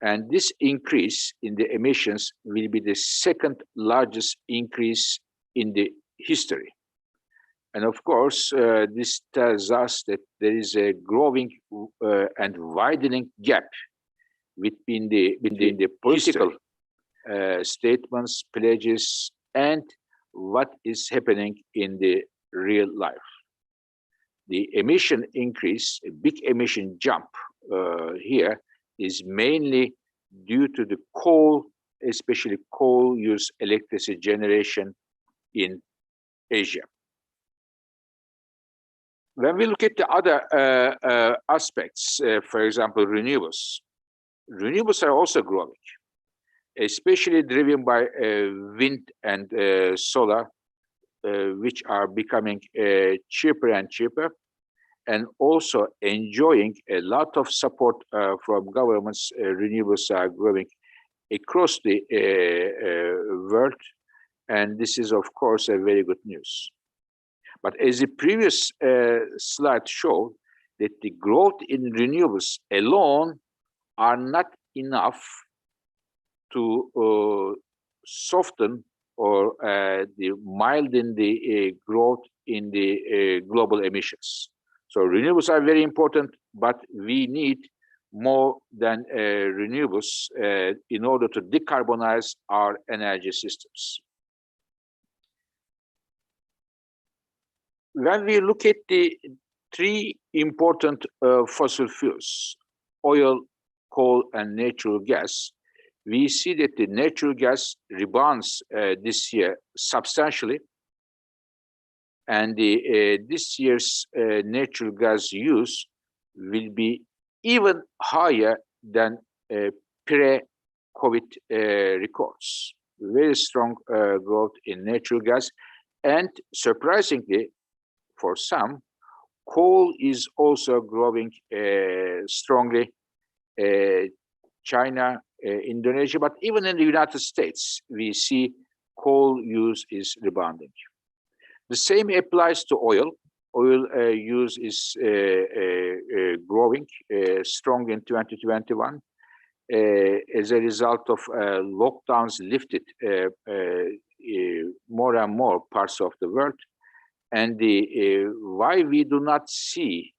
And this increase in the emissions will be the second largest increase in the history. And of course, this tells us that there is a growing and widening gap between the political statements, pledges, and what is happening in the real life. The emission increase, a big emission jump here, is mainly due to the coal, especially coal use electricity generation in Asia. When we look at the other aspects, for example, renewables are also growing, especially driven by wind and solar, which are becoming cheaper and cheaper, and also enjoying a lot of support from governments. Renewables are growing across the world, and this is, of course, a very good news. But as the previous slide showed, that the growth in renewables alone are not enough to soften or milden the growth in the global emissions. So renewables are very important, but we need more than renewables in order to decarbonize our energy systems. When we look at the three important fossil fuels, oil, coal, and natural gas, we see that the natural gas rebounds this year substantially, and this year's natural gas use will be even higher than pre-COVID records. Very strong growth in natural gas, and surprisingly, for some, coal is also growing strongly. China, Indonesia, but even in the United States, we see coal use is rebounding. The same applies to oil. Oil use is growing strong in 2021 as a result of lockdowns lifted more and more parts of the world. And why we do not see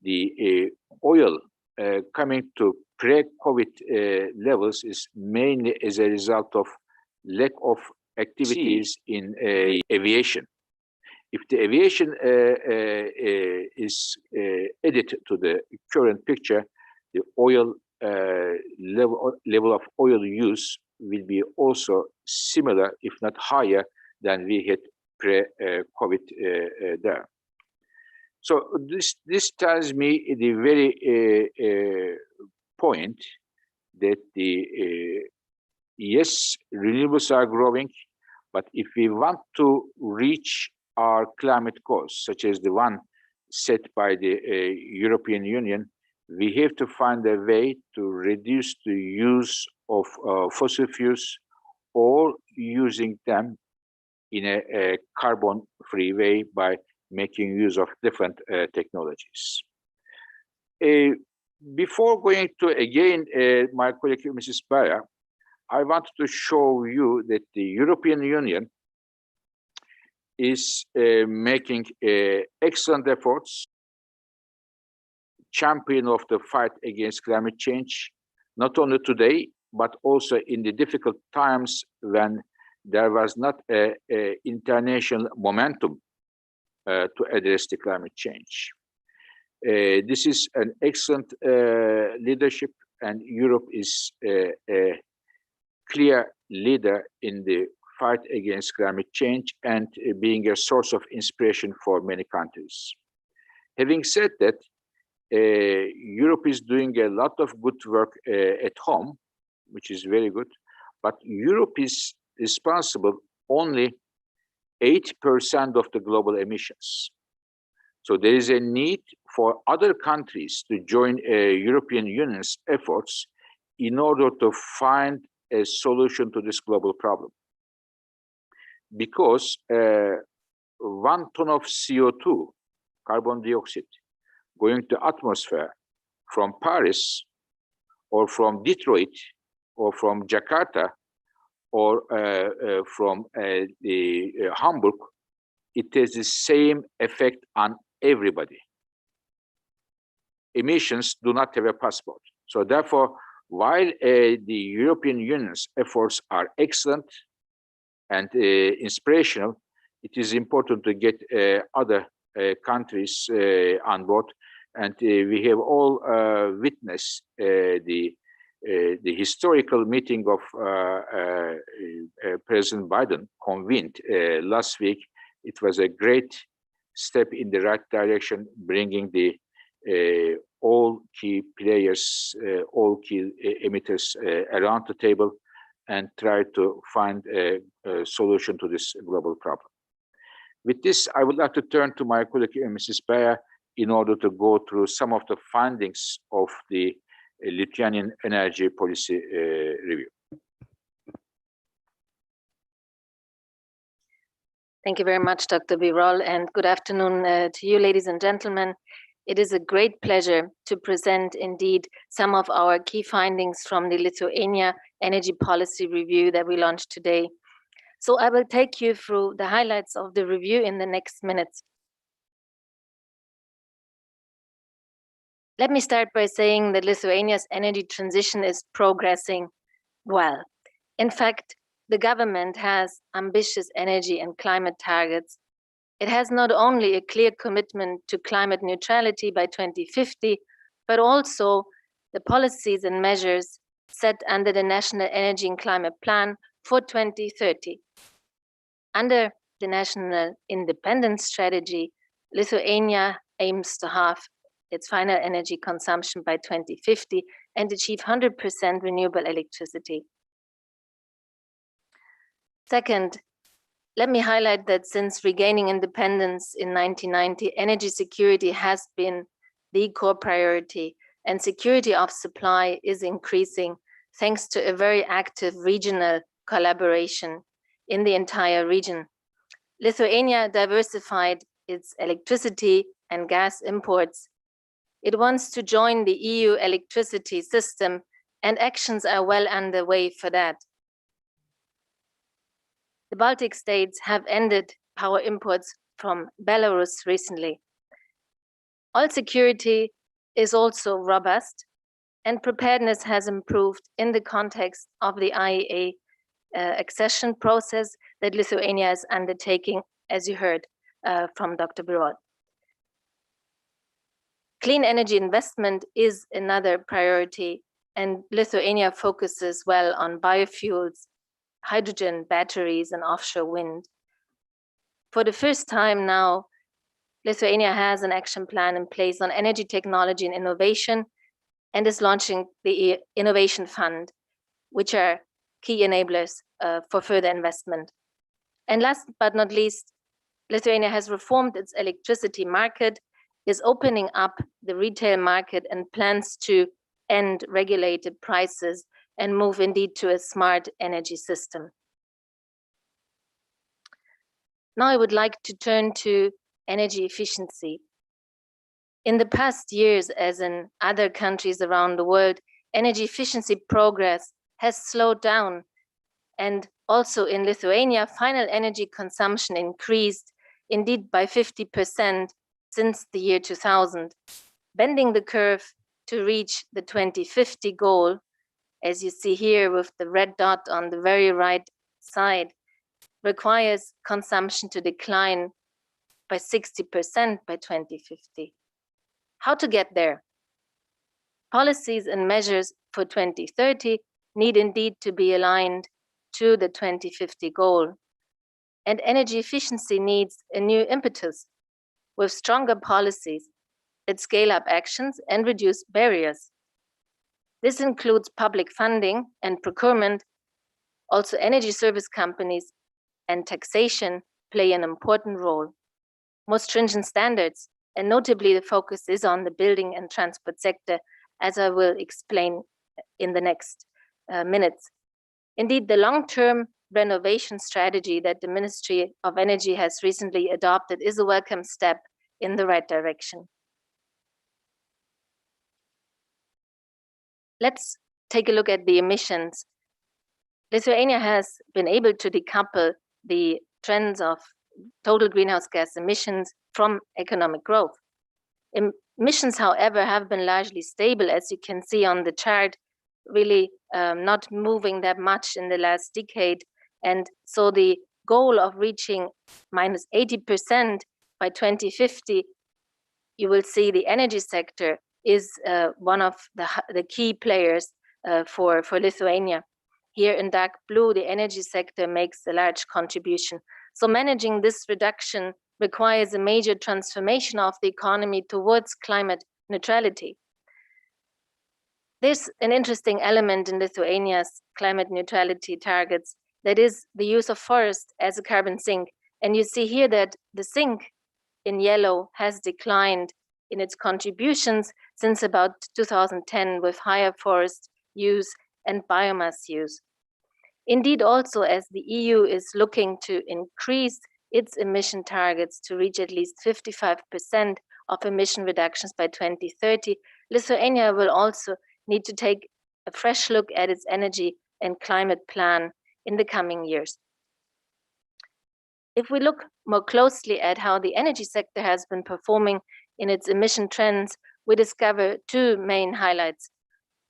the oil coming to pre-COVID levels is mainly as a result of lack of activities in aviation. If the aviation is added to the current picture, the oil level of oil use will be also similar, if not higher, than we had pre-COVID there. So this tells me the very point that yes, renewables are growing, but if we want to reach our climate goals, such as the one set by the European Union, we have to find a way to reduce the use of fossil fuels or using them in a carbon-free way by making use of different technologies. Before going to, again, my colleague, Mrs. Bayer, I wanted to show you that the European Union is making excellent efforts, champion of the fight against climate change, not only today, but also in the difficult times when there was not an international momentum to address the climate change. This is an excellent leadership, and Europe is a clear leader in the fight against climate change and being a source of inspiration for many countries. Having said that, Europe is doing a lot of good work at home, which is very good, but Europe is responsible only 8% of the global emissions. So there is a need for other countries to join European Union's efforts in order to find a solution to this global problem. Because 1 ton of CO2, carbon dioxide, going to atmosphere from Paris or from Detroit, or from Jakarta, or from Hamburg, it has the same effect on everybody. Emissions do not have a passport. So therefore, while the European Union's efforts are excellent and inspirational, it is important to get other countries on board. And we have all witnessed the historical meeting of President Biden convened last week. It was a great step in the right direction, bringing the all key players, all key emitters around the table and try to find a solution to this global problem. With this, I would like to turn to my colleague, Mrs. Bayer, in order to go through some of the findings of the Lithuanian energy policy review. Thank you very much, Dr. Birol, and good afternoon to you, ladies and gentlemen. It is a great pleasure to present indeed some of our key findings from the Lithuania Energy Policy Review that we launched today. So I will take you through the highlights of the review in the next minutes. Let me start by saying that Lithuania's energy transition is progressing well. In fact, the government has ambitious energy and climate targets. It has not only a clear commitment to climate neutrality by 2050, but also the policies and measures set under the National Energy and Climate Plan for 2030. Under the National Independence Strategy, Lithuania aims to halve its final energy consumption by 2050 and achieve 100% renewable electricity. Second, let me highlight that since regaining independence in 1990, energy security has been the core priority, and security of supply is increasing thanks to a very active regional collaboration in the entire region. Lithuania diversified its electricity and gas imports. It wants to join the EU electricity system, and actions are well underway for that. The Baltic states have ended power imports from Belarus recently. All security is also robust, and preparedness has improved in the context of the IEA accession process that Lithuania is undertaking, as you heard from Dr. Birol. Clean energy investment is another priority, and Lithuania focuses well on biofuels, hydrogen, batteries, and offshore wind. For the first time now, Lithuania has an action plan in place on energy technology and innovation, and is launching the Innovation Fund, which are key enablers for further investment. And last but not least, Lithuania has reformed its electricity market, is opening up the retail market, and plans to end regulated prices and move indeed to a smart energy system. Now I would like to turn to energy efficiency. In the past years, as in other countries around the world, energy efficiency progress has slowed down, and also in Lithuania, final energy consumption increased indeed by 50% since the year 2000. Bending the curve to reach the 2050 goal, as you see here with the red dot on the very right side, requires consumption to decline by 60% by 2050. How to get there? Policies and measures for 2030 need indeed to be aligned to the 2050 goal. And energy efficiency needs a new impetus with stronger policies that scale up actions and reduce barriers. This includes public funding and procurement. Also, energy service companies and taxation play an important role. More stringent standards, and notably the focus is on the building and transport sector, as I will explain in the next minutes. Indeed, the long-term renovation strategy that the Ministry of Energy has recently adopted is a welcome step in the right direction. let's take a look at the emissions. Lithuania has been able to decouple the trends of total greenhouse gas emissions from economic growth. Emissions, however, have been largely stable, as you can see on the chart, really not moving that much in the last decade. And so the goal of reaching minus 80% by 2050, you will see the energy sector is one of the key players for Lithuania. Here in dark blue, the energy sector makes a large contribution. So managing this reduction requires a major transformation of the economy towards climate neutrality. There's an interesting element in Lithuania's climate neutrality targets, that is the use of forest as a carbon sink. And you see here that the sink in yellow has declined in its contributions since about 2010 with higher forest use and biomass use. Indeed, also as the EU is looking to increase its emission targets to reach at least 55% of emission reductions by 2030, Lithuania will also need to take a fresh look at its energy and climate plan in the coming years. If we look more closely at how the energy sector has been performing in its emission trends, we discover two main highlights.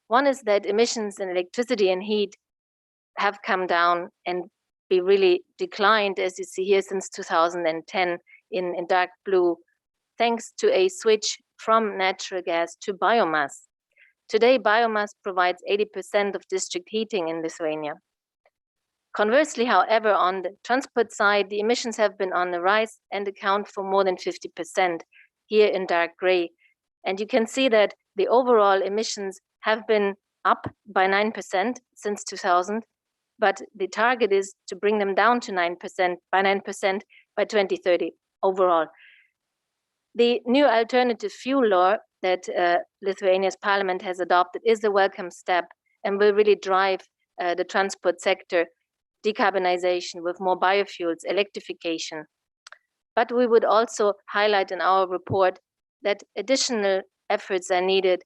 One is that emissions in electricity and heat have come down and be really declined, as you see here, since 2010 in dark blue, thanks to a switch from natural gas to biomass. Today, biomass provides 80% of district heating in Lithuania. Conversely, however, on the transport side, the emissions have been on the rise and account for more than 50% here in dark gray. And you can see that the overall emissions have been up by 9% since 2000, but the target is to bring them down to 9% by 2030 overall. The new alternative fuel law that Lithuania's parliament has adopted is a welcome step and will really drive the transport sector decarbonization with more biofuels, electrification. But we would also highlight in our report that additional efforts are needed,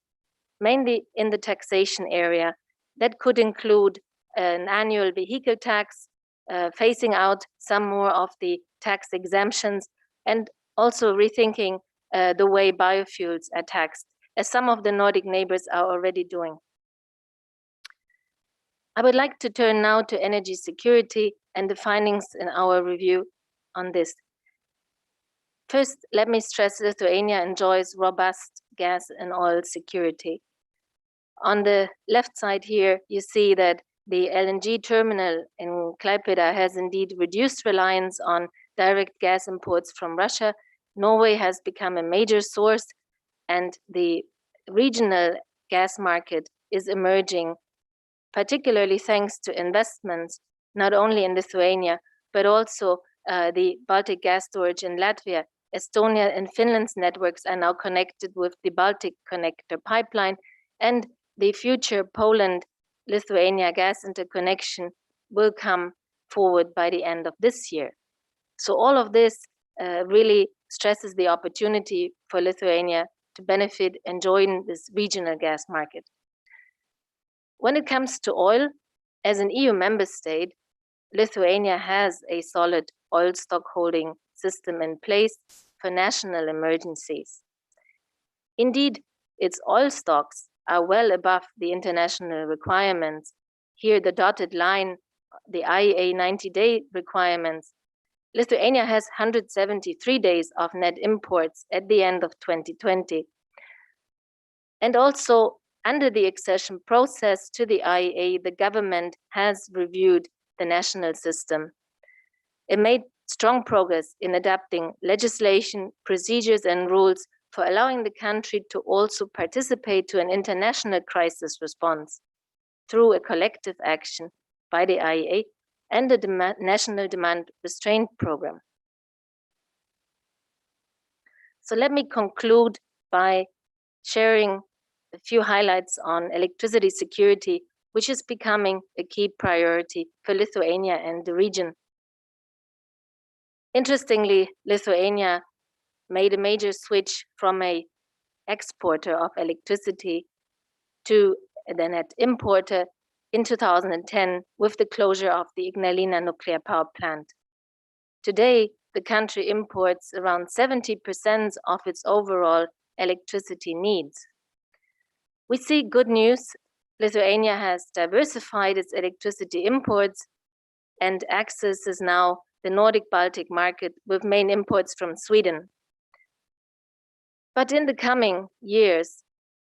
mainly in the taxation area. That could include an annual vehicle tax, phasing out some more of the tax exemptions, and also rethinking the way biofuels are taxed, as some of the Nordic neighbors are already doing. I would like to turn now to energy security and the findings in our review on this. First, let me stress Lithuania enjoys robust gas and oil security. On the left side here, you see that the LNG terminal in Klaipėda has indeed reduced reliance on direct gas imports from Russia. Norway has become a major source, and the regional gas market is emerging, particularly thanks to investments, not only in Lithuania, but also the Baltic gas storage in Latvia. Estonia and Finland's networks are now connected with the Baltic Connector pipeline, and the future Poland-Lithuania gas interconnection will come forward by the end of this year. So all of this really stresses the opportunity for Lithuania to benefit and join this regional gas market. When it comes to oil, as an EU member state, Lithuania has a solid oil stock holding system in place for national emergencies. Indeed, its oil stocks are well above the international requirements. Here, the dotted line, the IEA 90-day requirements. Lithuania has 173 days of net imports at the end of 2020. And also, under the accession process to the IEA, the government has reviewed the national system. It made strong progress in adapting legislation, procedures, and rules for allowing the country to also participate to an international crisis response through a collective action by the IEA and the National Demand Restraint Program. So let me conclude by sharing a few highlights on electricity security, which is becoming a key priority for Lithuania and the region. Interestingly, Lithuania made a major switch from an exporter of electricity to the net importer in 2010 with the closure of the Ignalina nuclear power plant. Today, the country imports around 70% of its overall electricity needs. We see good news. Lithuania has diversified its electricity imports and accesses now the Nordic-Baltic market with main imports from Sweden. But in the coming years,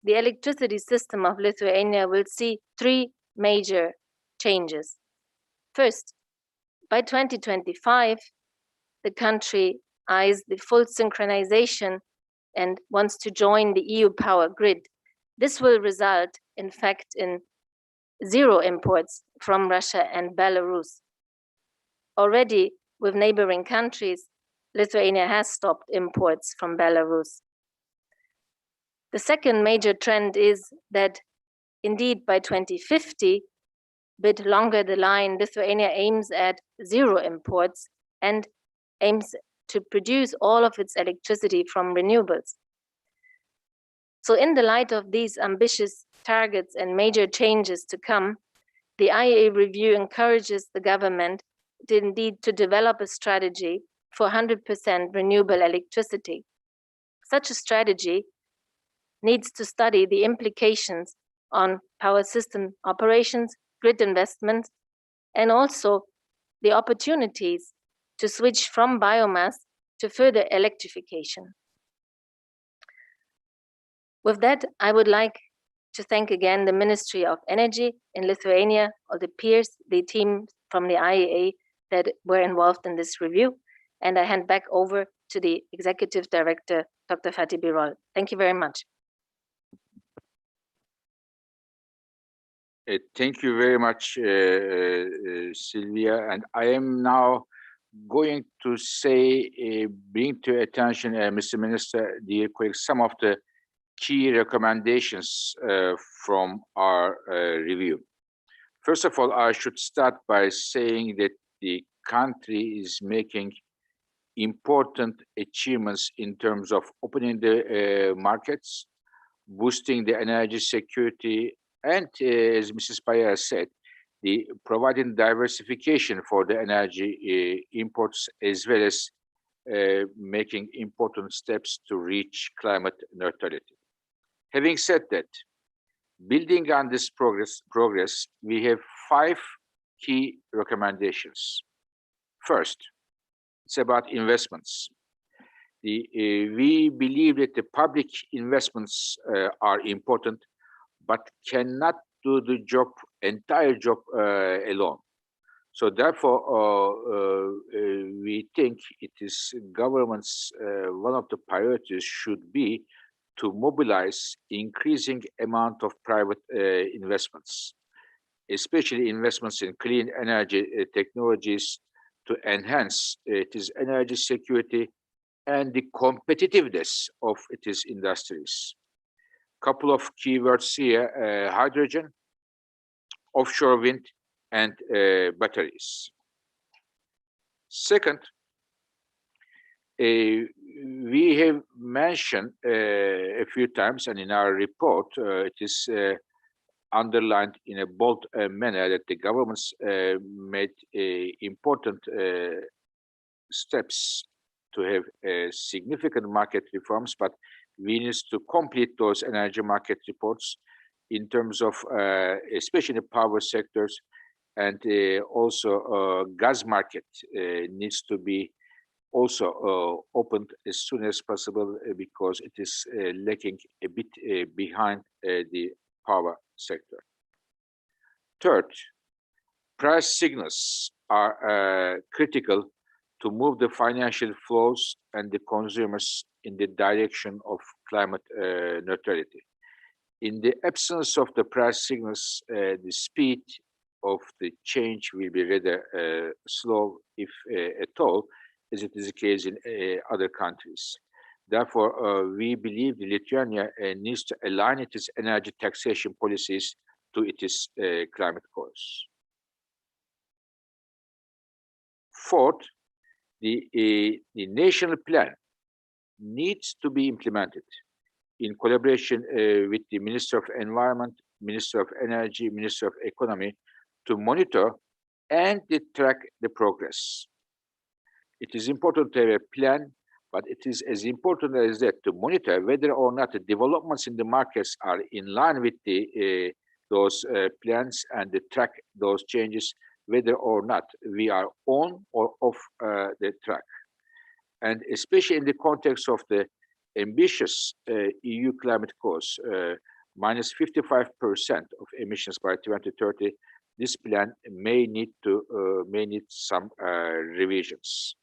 the electricity system of Lithuania will see three major changes. First, by 2025, the country eyes the full synchronization and wants to join the EU power grid. This will result, in fact, in zero imports from Russia and Belarus. Already, with neighboring countries, Lithuania has stopped imports from Belarus. The second major trend is that, indeed, by 2050, a bit longer the line, Lithuania aims at zero imports and aims to produce all of its electricity from renewables. So in the light of these ambitious targets and major changes to come, the IEA review encourages the government to develop a strategy for 100% renewable electricity. Such a strategy needs to study the implications on power system operations, grid investments, and also the opportunities to switch from biomass to further electrification. With that, I would like to thank again the Ministry of Energy in Lithuania, all the peers, the team from the IEA that were involved in this review. And I hand back over to the Executive Director, Dr. Fatih Birol. Thank you very much. Thank you very much, Sylvia. And I am now going to say, bring to attention, Mr. Minister, dear colleagues, some of the key recommendations from our review. First of all, I should start by saying that the country is making important achievements in terms of opening the markets, boosting the energy security, and as Mrs. Paya said, the providing diversification for the energy imports, as well as making important steps to reach climate neutrality. Having said that, building on this progress, we have 5 key recommendations. First, it's about investments. We believe that the public investments are important, but cannot do the entire job alone. So therefore, we think it is government's, one of the priorities should be to mobilize increasing amount of private investments, especially investments in clean energy technologies to enhance its energy security and the competitiveness of its industries. Couple of keywords here, hydrogen, offshore wind, and batteries. Second, we have mentioned a few times, and in our report, it is underlined in a bold manner that the government's made important steps to have significant market reforms, but we need to complete those energy market reports in terms of especially the power sectors, and also gas market needs to be also opened as soon as possible because it is lacking a bit behind the power sector. Third, price signals are critical to move the financial flows and the consumers in the direction of climate neutrality. In the absence of the price signals, the speed of the change will be rather slow, if at all, as it is the case in other countries. Therefore, we believe Lithuania needs to align its energy taxation policies to its climate goals. Fourth, the national plan needs to be implemented in collaboration with the Minister of Environment, Minister of Energy, Minister of Economy, to monitor and track the progress. It is important to have a plan, but it is as important as that to monitor whether or not the developments in the markets are in line with those plans and to track those changes, whether or not we are on or off the track. And especially in the context of the ambitious EU climate goals, minus 55% of emissions by 2030, this plan may need some revisions.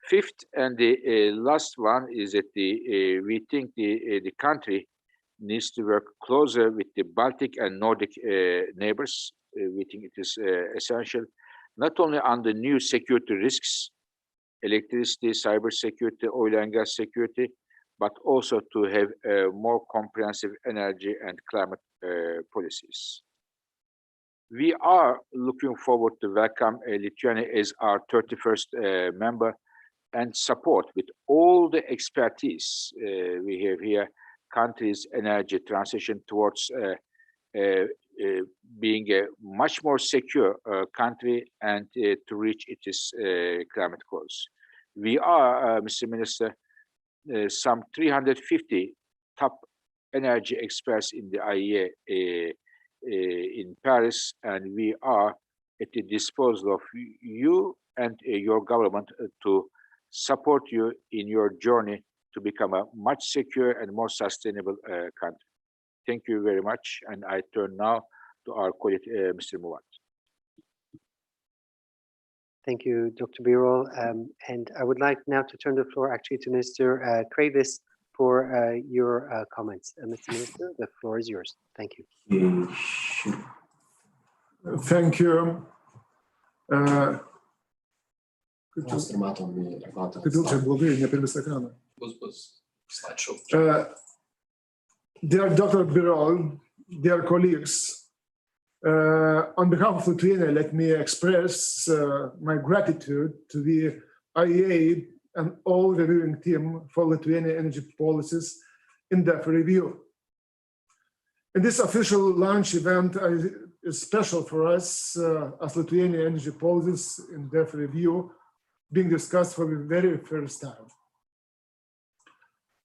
Fifth and the last one is that we think the country needs to work closer with the Baltic and Nordic neighbors. We think it is essential, not only on the new security risks, electricity, cybersecurity, oil and gas security, but also to have more comprehensive energy and climate policies. We are looking forward to welcome Lithuania as our 31st member and support with all the expertise we have here, country's energy transition towards being a much more secure country and to reach its climate goals. We are, Mr. Minister, some 350 top energy experts in the IEA in Paris, and we are at the disposal of you and your government to support you in your journey to become a much secure and more sustainable country. Thank you very much, and I turn now to our colleague, Mr. Muvat. Thank you, Dr. Birol. And I would like now to turn the floor actually to Mr. Kravis for your comments. Mr. Minister, the floor is yours. Thank you. Thank you. Dear Dr. Birol, dear colleagues, on behalf of Lithuania, let me express my gratitude to the IEA and all the reviewing team for Lithuania energy policies in-depth review. And this official launch event is special for us as Lithuania energy policies in-depth review being discussed for the very first time.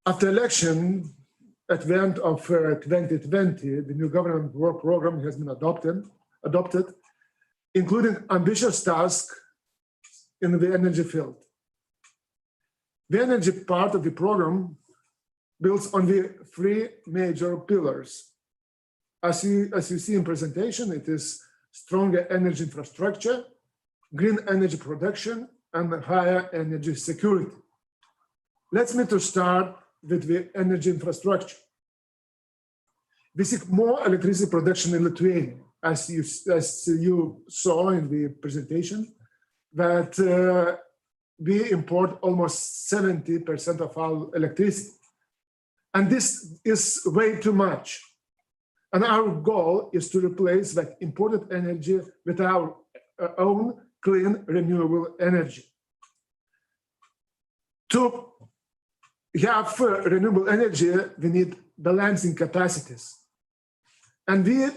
After election, at the end of 2020, the new government work program has been adopted, including ambitious tasks in the energy field. The energy part of the program builds on the three major pillars. As you see in presentation, it is stronger energy infrastructure, green energy production, and higher energy security. Let me to start with the energy infrastructure. We seek more electricity production in Lithuania, as you saw in the presentation, that we import almost 70% of our electricity. And this is way too much. And our goal is to replace that imported energy with our own clean, renewable energy. To have renewable energy, we need balancing capacities. And we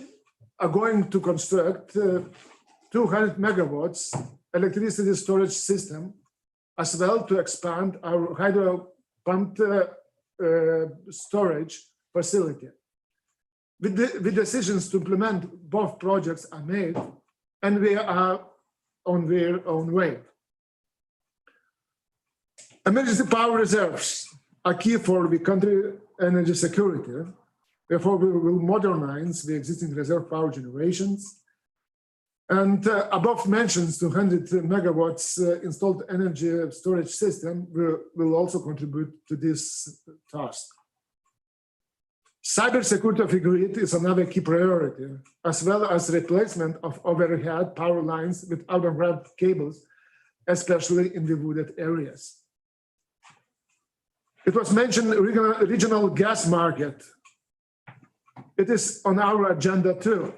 are going to construct 200 megawatts electricity storage system, as well to expand our hydro pumped storage facility. The decisions to implement both projects are made, and we are on their own way. Emergency power reserves are key for the country energy security. Therefore, we will modernize the existing reserve power generations. And above mentioned 200 megawatts installed energy storage system will also contribute to this task. Cybersecurity of the grid is another key priority, as well as replacement of overhead power lines with underground cables, especially in the wooded areas. It was mentioned regional gas market. It is on our agenda too.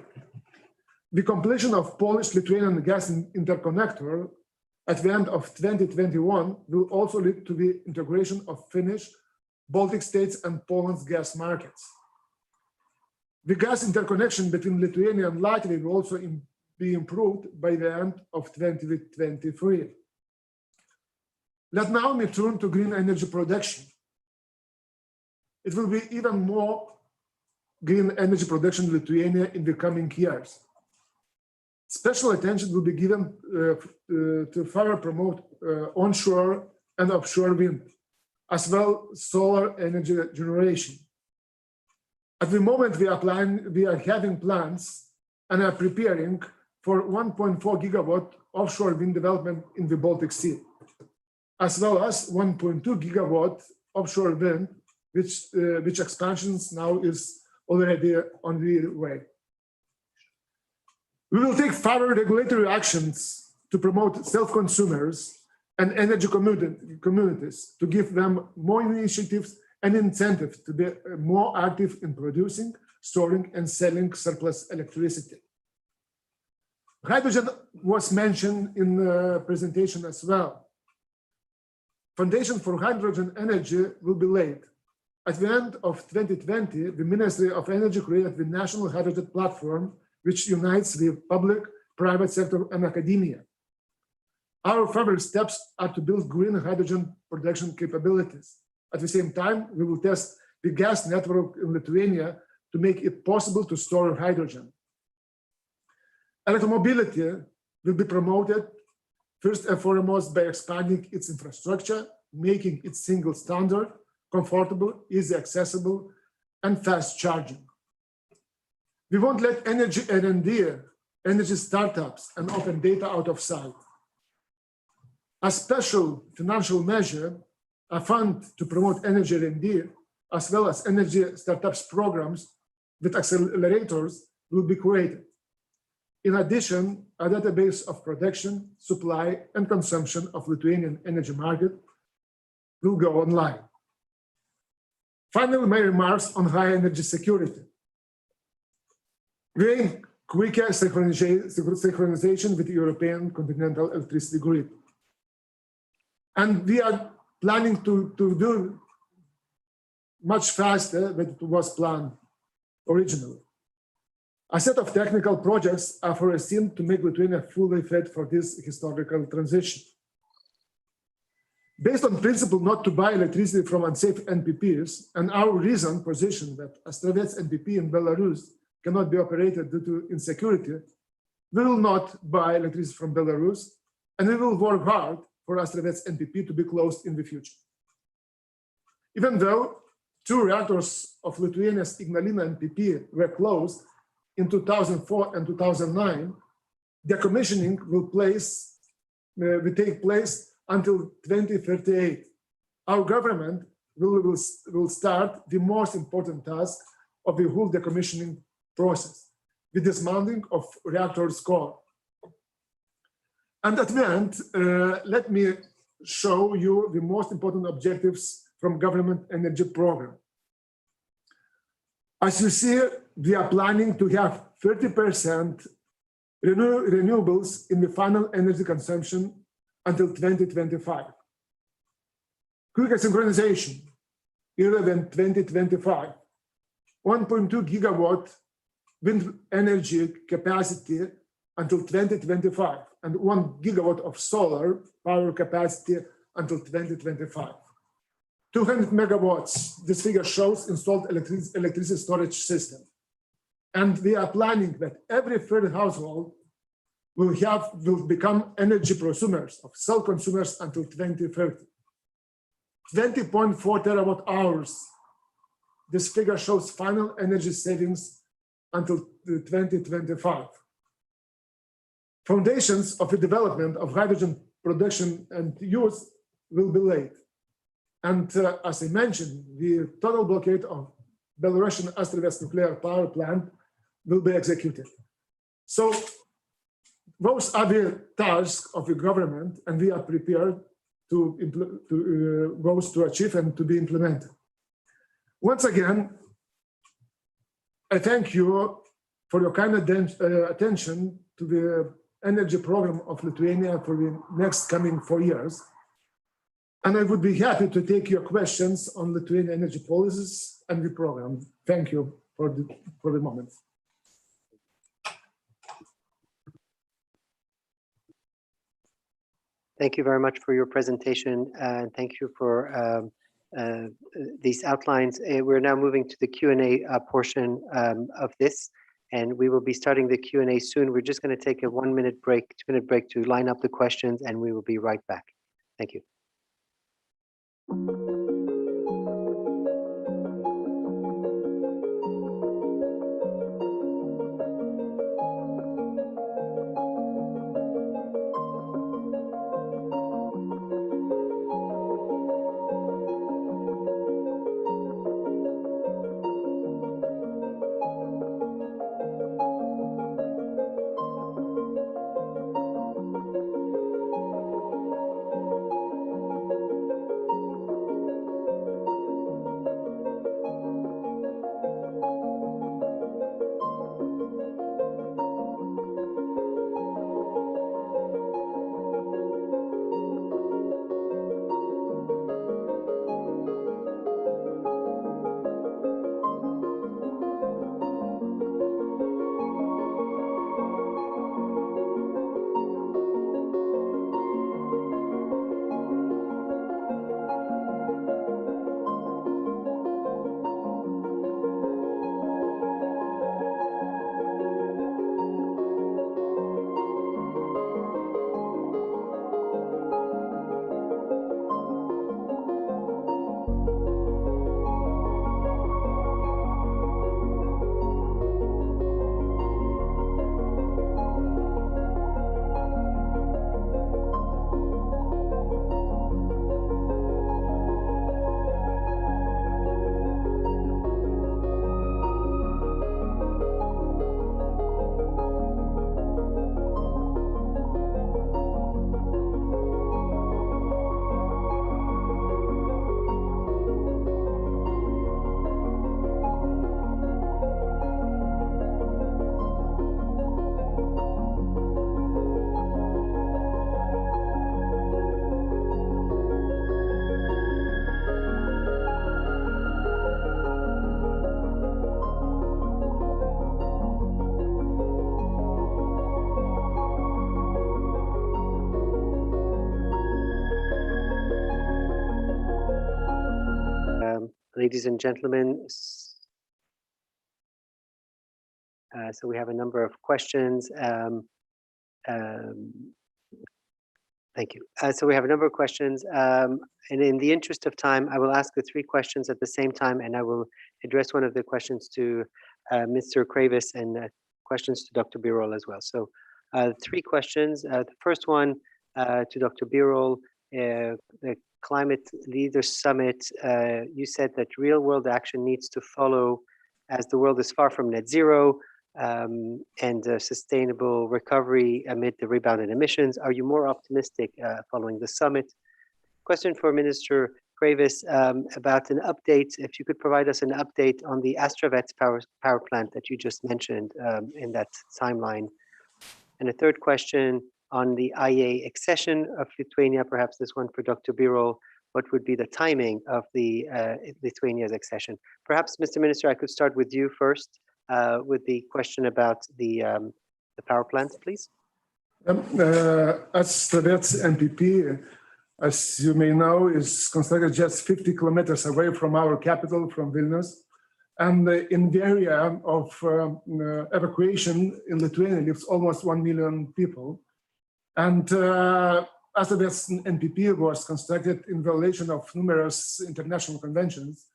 The completion of Polish-Lithuanian gas interconnector at the end of 2021 will also lead to the integration of Finnish, Baltic states, and Poland's gas markets. The gas interconnection between Lithuania and Latvia will also be improved by the end of 2023. Let now me turn to green energy production. It will be even more green energy production in Lithuania in the coming years. Special attention will be given to further promote onshore and offshore wind, as well as solar energy generation. At the moment, we are having plans and are preparing for 1.4 gigawatt offshore wind development in the Baltic Sea, as well as 1.2 gigawatt offshore wind, which expansions now is already on the way. We will take further regulatory actions to promote self-consumers and energy communities to give them more initiatives and incentives to be more active in producing, storing, and selling surplus electricity. Hydrogen was mentioned in the presentation as well. Foundation for hydrogen energy will be laid. At the end of 2020, the Ministry of Energy created the National Hydrogen Platform, which unites the public, private sector, and academia. Our further steps are to build green hydrogen production capabilities. At the same time, we will test the gas network in Lithuania to make it possible to store hydrogen. Electromobility will be promoted first and foremost by expanding its infrastructure, making it single standard, comfortable, easy accessible, and fast charging. We won't let energy R&D, energy startups, and open data out of sight. A special financial measure, a fund to promote energy R&D, as well as energy startups programs with accelerators will be created. In addition, a database of production, supply, and consumption of Lithuanian energy market will go online. Finally, my remarks on high energy security. We aim quicker synchronization with the European continental electricity grid. And we are planning to do much faster than it was planned originally. A set of technical projects are foreseen to make Lithuania fully fit for this historical transition. Based on principle not to buy electricity from unsafe NPPs and our reasoned position that Astravets NPP in Belarus cannot be operated due to insecurity, we will not buy electricity from Belarus, and we will work hard for Astravets NPP to be closed in the future. Even though 2 reactors of Lithuania's Ignalina NPP were closed in 2004 and 2009, decommissioning will take place until 2038. Our government will start the most important task of the whole decommissioning process, the dismantling of reactor's core. And at the end, let me show you the most important objectives from government energy program. As you see, we are planning to have 30% renewables in the final energy consumption until 2025. Quicker synchronization, earlier than 2025. 1.2 gigawatt wind energy capacity until 2025, and 1 gigawatt of solar power capacity until 2025. 200 megawatts, this figure shows installed electricity storage system. And we are planning that every third household will become energy prosumers, of self-consumers until 2030. 20.4 terawatt hours. This figure shows final energy savings until 2025. Foundations of the development of hydrogen production and use will be laid. And as I mentioned, the total blockade of Belarusian Astravets nuclear power plant will be executed. So those are the tasks of the government, and we are prepared to achieve and to be implemented. Once again, I thank you for your kind attention to the energy program of Lithuania for the next coming 4 years. And I would be happy to take your questions on Lithuanian energy policies and the program. Thank you. for the moment. Thank you very much for your presentation, and thank you for these outlines. We're now moving to the Q&A portion of this, and we will be starting the Q&A soon. We're just going to take a 1 minute break, 2-minute break to line up the questions, and we will be right back. Thank you. Ladies and gentlemen, so we have a number of questions. Thank you. So we have a number of questions, and in the interest of time, I will ask the 3 questions at the same time, and I will address one of the questions to Mr. Kravis and questions to Dr. Birol as well. So 3 questions. The first one to Dr. Birol, the Climate Leaders Summit, you said that real world action needs to follow as the world is far from net zero and sustainable recovery amid the rebound in emissions. Are you more optimistic following the summit? Question for Minister Kravis about an update, if you could provide us an update on the Astravets power plant that you just mentioned in that timeline. And a third question on the IA accession of Lithuania, perhaps this one for Dr. Birol, what would be the timing of the Lithuania's accession? Perhaps, Mr. Minister, I could start with you first with the question about the power plant, please. Astravets MPP, as you may know, is constructed just 50 kilometers away from our capital, from Vilnius. And in the area of evacuation in Lithuania lives almost 1 million people. And Astravets NPP was constructed in violation of numerous international conventions,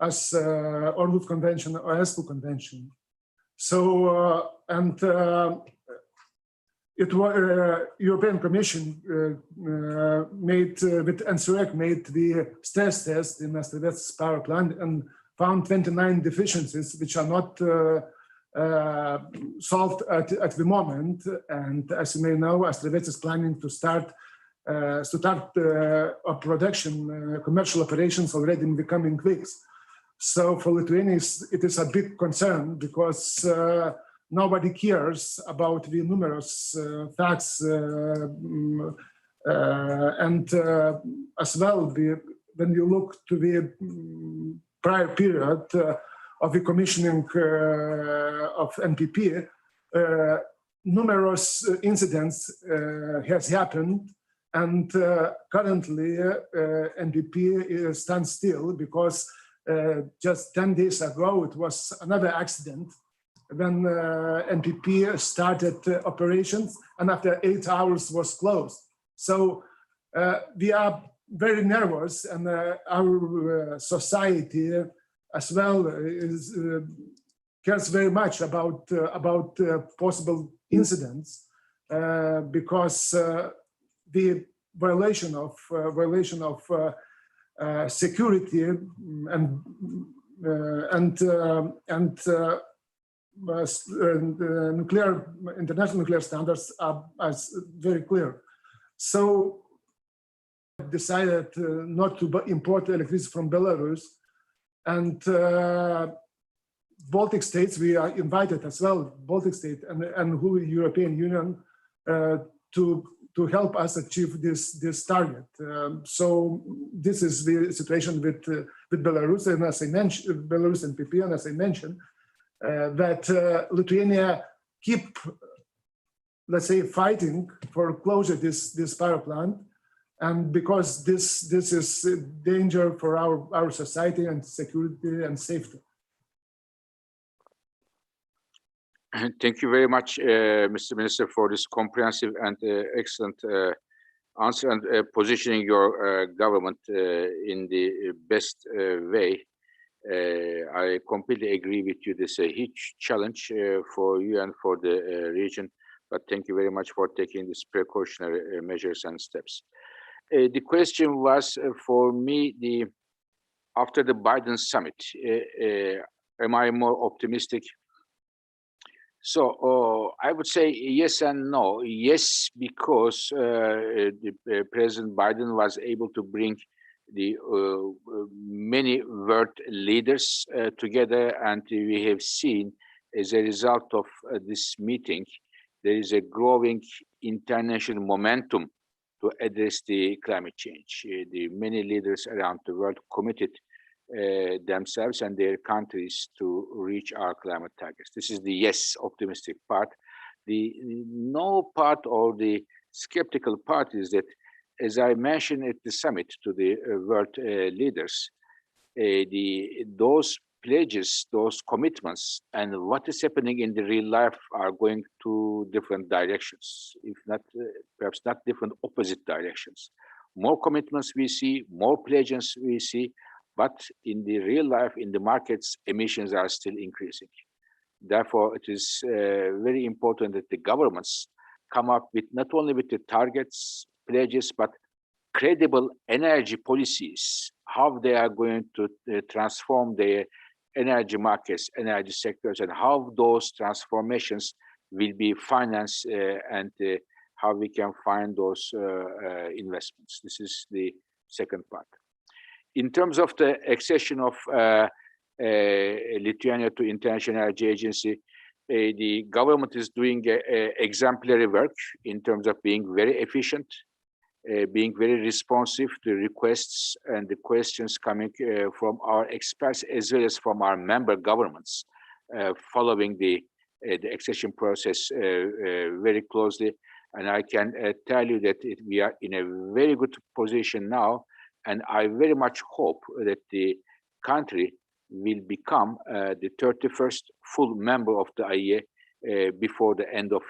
as Orhus Convention or ESPO Convention. So, it was European Commission made with NSREC made the stress test in Astravets power plant and found 29 deficiencies which are not solved at the moment. And as you may know, Astravets is planning to start a production commercial operations already in the coming weeks. So for Lithuanians, it is a big concern because nobody cares about the numerous facts and as well, when you look to the prior period, of the commissioning of NPP, numerous incidents has happened, and currently NPP stands still because just 10 days ago it was another accident when NPP started operations, and after 8 hours was closed. So we are very nervous, and our society as well cares very much about possible incidents because the violation of security and international nuclear standards are very clear. So decided not to import electricity from Belarus, and Baltic states, we are invited as well, Baltic state and whole European Union to help us achieve this target. So this is the situation with Belarus, and as I mentioned, Belarus and PP, and as I mentioned, that Lithuania keep, let's say, fighting for closure this power plant, and because this is a danger for our society and security and safety. Thank you very much, Mr. Minister, for this comprehensive and excellent answer and positioning your government in the best way. I completely agree with you. This is a huge challenge for you and for the region, but thank you very much for taking these precautionary measures and steps. The question was for me, after the Biden summit, am I more optimistic? So I would say yes and no. Yes, because President Biden was able to bring the many world leaders together, and we have seen as a result of this meeting, there is a growing international momentum to address the climate change. The many leaders around the world committed themselves and their countries to reach our climate targets. This is the yes optimistic part. The no part or the skeptical part is that, as I mentioned at the summit to the world leaders, those pledges, those commitments, and what is happening in the real life are going to different directions, if not, perhaps not different, opposite directions. More commitments we see, more pledges we see, but in the real life, in the markets, emissions are still increasing. Therefore, it is very important that the governments come up with not only with the targets, pledges, but credible energy policies, how they are going to transform their energy markets, energy sectors, and how those transformations will be financed and how we can find those investments. This is the second part. In terms of the accession of Lithuania to International Energy Agency, the government is doing exemplary work in terms of being very efficient, being very responsive to requests and the questions coming from our experts as well as from our member governments, following the accession process very closely. And I can tell you that we are in a very good position now, and I very much hope that the country will become the 31st full member of the IEA before the end of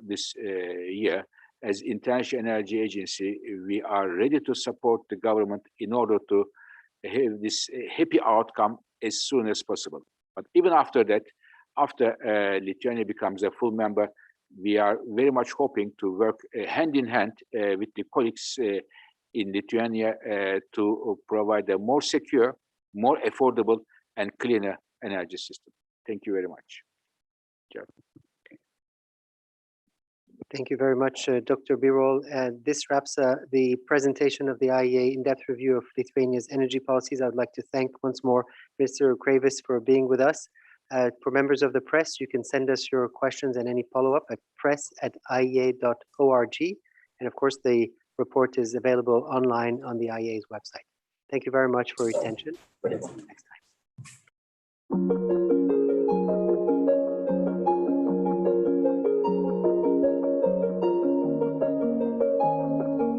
this year. As International Energy Agency, we are ready to support the government in order to have this happy outcome as soon as possible. But even after that, after Lithuania becomes a full member, we are very much hoping to work hand in hand with the colleagues in Lithuania to provide a more secure, more affordable, and cleaner energy system. Thank you very much. Chair. Thank you very much, Dr. Birol. This wraps the presentation of the IEA in-depth review of Lithuania's energy policies. I would like to thank once more Mr. Kreivys for being with us. For members of the press, you can send us your questions and any follow-up at press@iea.org. And of course, the report is available online on the IEA's website. Thank you very much for your attention, and see you next time. you.